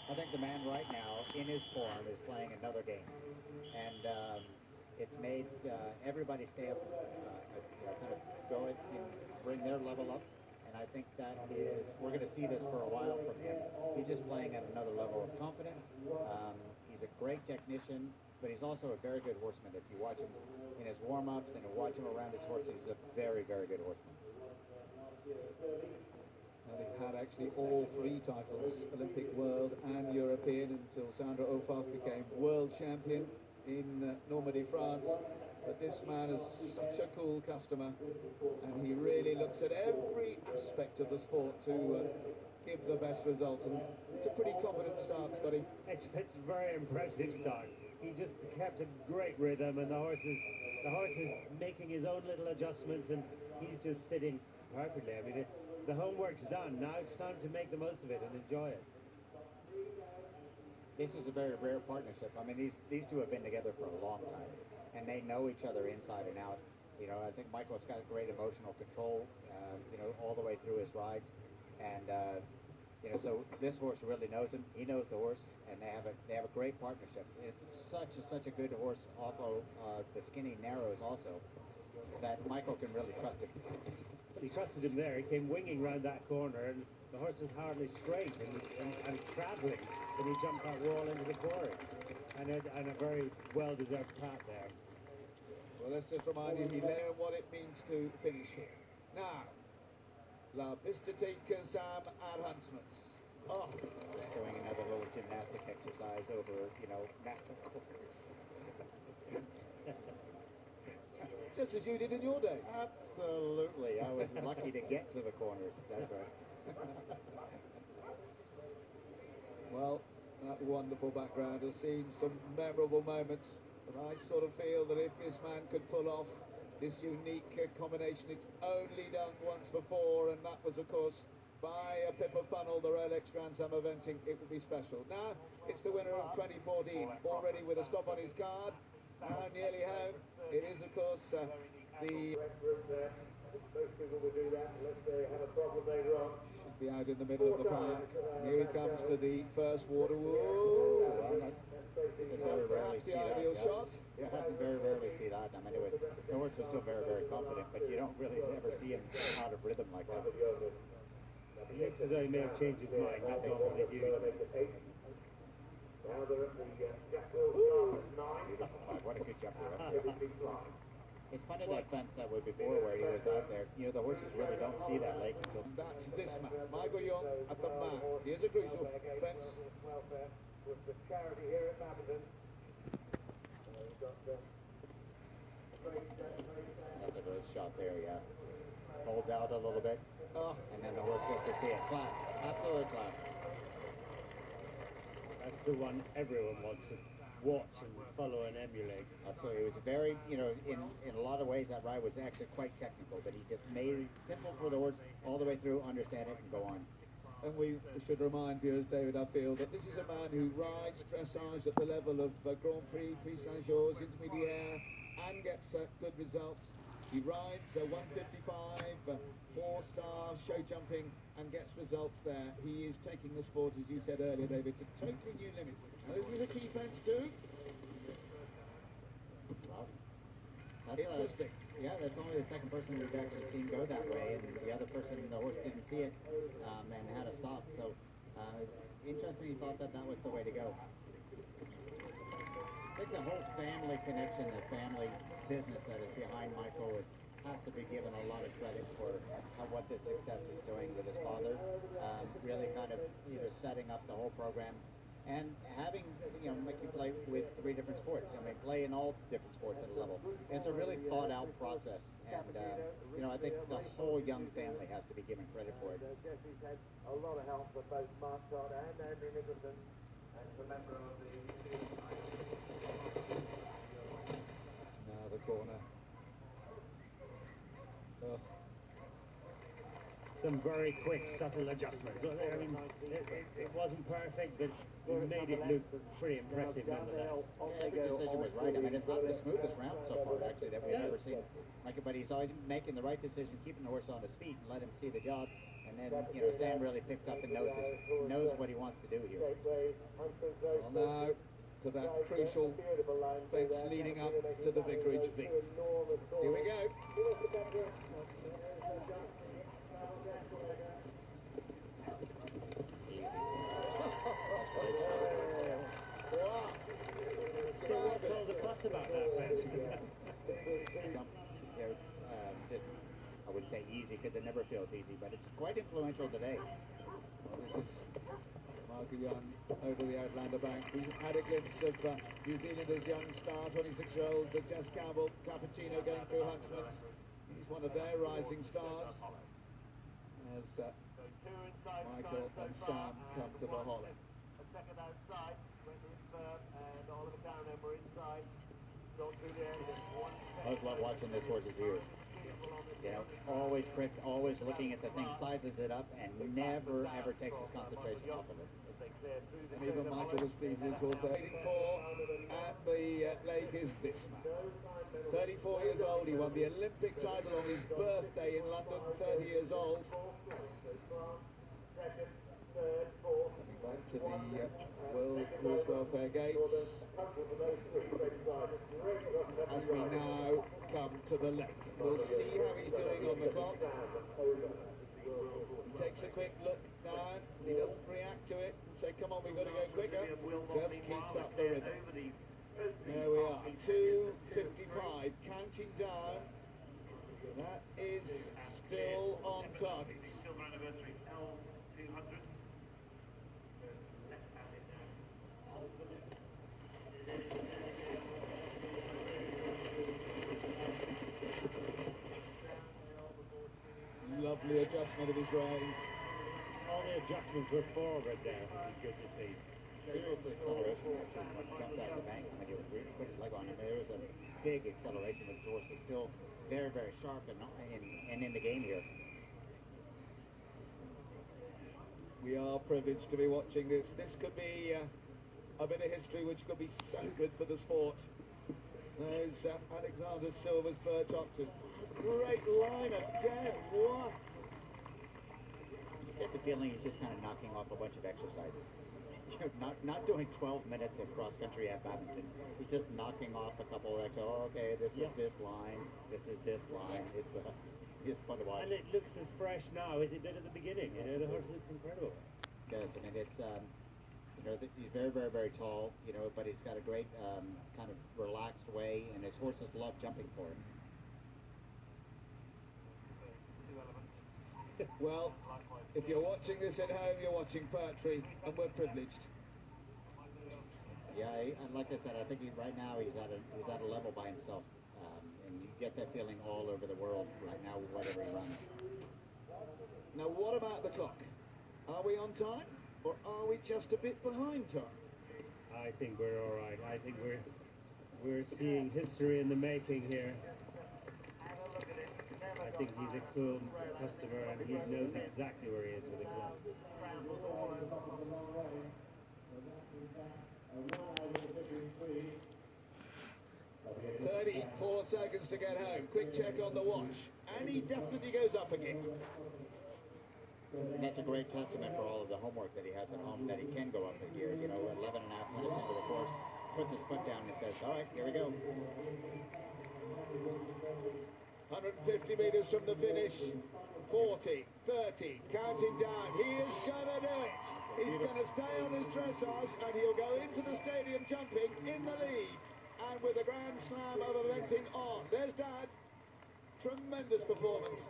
I think the man right now, in his form, is playing another game, and it's made everybody stay up, kind of go it and bring their level up. And I think that is, we're going to see this for a while from him. He's just playing at another level of confidence. He's a great technician, but he's also a very good horseman. If you watch him in his warm-ups and you watch him around his horse, he's a very, very good horseman. And he had actually all three titles, Olympic, World and European, until Sandra Opath became world champion in Normandy, France. But this man is such a cool customer, and he really looks at every aspect of the sport to give the best result. And it's a pretty competent start, Scotty. It's a very impressive start. He just kept a great rhythm, and the horse is making his own little adjustments, and he's just sitting perfectly. I mean, the homework's done. Now it's time to make the most of it and enjoy it. This is a very rare partnership. I mean, these two have been together for a long time, and they know each other inside and out. I think Michael's got great emotional control, all the way through his rides, and so this horse really knows him. He knows the horse, and they have a great partnership. It's such a good horse, although the skinny narrows also, that Michael can really trust him. He trusted him there. He came winging round that corner, and the horse was hardly straight and travelling when he jumped that wall into the quarry. And a very well-deserved pat there. Well, let's just remind you, he learned what it means to finish here. Now, La Pista Sam at Huntsman's. Oh, just doing another little gymnastic exercise over, massive corners. Just as you did in your day. Absolutely. I was lucky to get to the corners. That's right. Well, that wonderful background has seen some memorable moments, but I sort of feel that if this man could pull off this unique combination, it's only done once before, and that was, of course, by a Pippa Funnel, the Rolex Grand Slam eventing. It would be special. Now, it's the winner of 2014, already with a stop on his card. Now nearly home. It is, of course, the... Most people would do that unless they have a problem later on. Should be out in the middle of the park. Here he comes to the first water. Whoa! Well, that's very rarely see the that. ideal shot. You have to very rarely see that. I mean, the horse was still very, very confident, but you don't really ever see him out of rhythm like that. It looks as though he may have changed his mind. Not possibly huge. Now they're at the Jackal 9. What a good jumper. It's funny that fence that way before where he was out there. The horses really don't see that lake until... That's this man, Michael Jung at the mark. Here's a crucial fence. With the charity here at Badminton. That's a great shot there, yeah. Holds out a little bit, and then the horse gets to see it. Class, absolute class. That's the one everyone wants to watch and follow and emulate. Absolutely. It was very, in a lot of ways that ride was actually quite technical, but he just made it simple for the horse all the way through, understand it, and go on. And we should remind viewers, David, I feel, that this is a man who rides dressage at the level of Grand Prix, Prix Saint-Georges, Intermediaire, and gets good results. He rides a 155, 4-star show jumping, and gets results there. He is taking the sport, as you said earlier, David, to totally new limits. And this is a key fence too. Well, that's interesting. Yeah, that's only the second person we've actually seen go that way, and the other person, the horse didn't see it and had to stop. So it's interesting he thought that was the way to go. I think the whole family connection, the family business that is behind Michael has to be given a lot of credit for what this success is doing with his father. Really kind of setting up the whole program and having make you play with 3 different sports. I mean, play in all different sports at a level. It's a really thought out process, and I think the whole Jung family has to be given credit for it. Jesse's had a lot of help from both Mark Todd and Andrew Nicholson, and the member of the... Now the corner. Some very quick, subtle adjustments. I mean, it wasn't perfect, but he made it look pretty impressive nonetheless. Yeah, every decision was right. I mean, it's not the smoothest round so far, actually, that we've ever seen. But he's always making the right decision, keeping the horse on his feet and let him see the job, And then, Sam really picks up and knows what he wants to do here. Well, now to that crucial fence leading up to the Vicarage V. Here we go. Easy. That's great shot. Wow. So what's all the fuss about that fence? They're just, I wouldn't say easy because it never feels easy, but it's quite influential today. Well, this is Michael Young over the Outlander bank. We had a glimpse of New Zealanders' young star, 26-year-old Jess Campbell, Cappuccino, going through Huntsman's. He's one of their rising stars as Michael and Sam come to the hollow. A second outside, went in firm, and Oliver Townend were inside. Gone through the end in 1 I always love watching this horse's ears. Always pricked, always looking at the thing, sizes it up, and never ever takes his concentration off of it. And even Michael was pleased with his horse there. 84 at the lake is this man. 34 years old, he won the Olympic title on his birthday in London, 30 years old. Coming back to the World Horse Welfare Gates. As we now come to the lake. We'll see how he's doing on the clock. He takes a quick look down. He doesn't react to it and say, come on, we've got to go quicker. Just keeps up the rhythm. There we are, 2:55, counting down. That is still on target. Lovely adjustment of his reins. All the adjustments were forward there, which is good to see. Serious acceleration actually when he jumped out of the bank when he put his leg on him. There was a big acceleration, but the horse is still very, very sharp and in the game here. We are privileged to be watching this. This could be a bit of history which could be so good for the sport. There's Alexander Silver's Birch Oxes. Great line again. What? Just get the feeling he's just kind of knocking off a bunch of exercises. Not doing 12 minutes of cross country at Badminton. He's just knocking off a couple of extra. Oh, okay, this is this line. This is this line. It's fun to watch. And it looks as fresh now as it did at the beginning. The horse looks incredible. It does. I mean, it's he's very, very, very tall. But he's got a great kind of relaxed way, and his horses love jumping for him. Well, if you're watching this at home, you're watching poetry, and we're privileged. Yeah, and like I said, I think right now he's at a level by himself, and you get that feeling all over the world right now, whatever he runs. Now, what about the clock? Are we on time, or are we just a bit behind time? I think we're all right. I think we're seeing history in the making here. I think he's a cool customer and he knows exactly where he is with the clock. 34 seconds to get home. Quick check on the watch. And he definitely goes up again. And that's a great testament for all of the homework that he has at home, that he can go up a gear, 11 and a half minutes into the course, puts his foot down and says, all right, here we go. 150 metres from the finish. 40, 30, counting down. He is going to do it. He's going to stay on his dressage and he'll go into the stadium jumping in the lead. And with a grand slam of eventing on. There's Dad. Tremendous performance.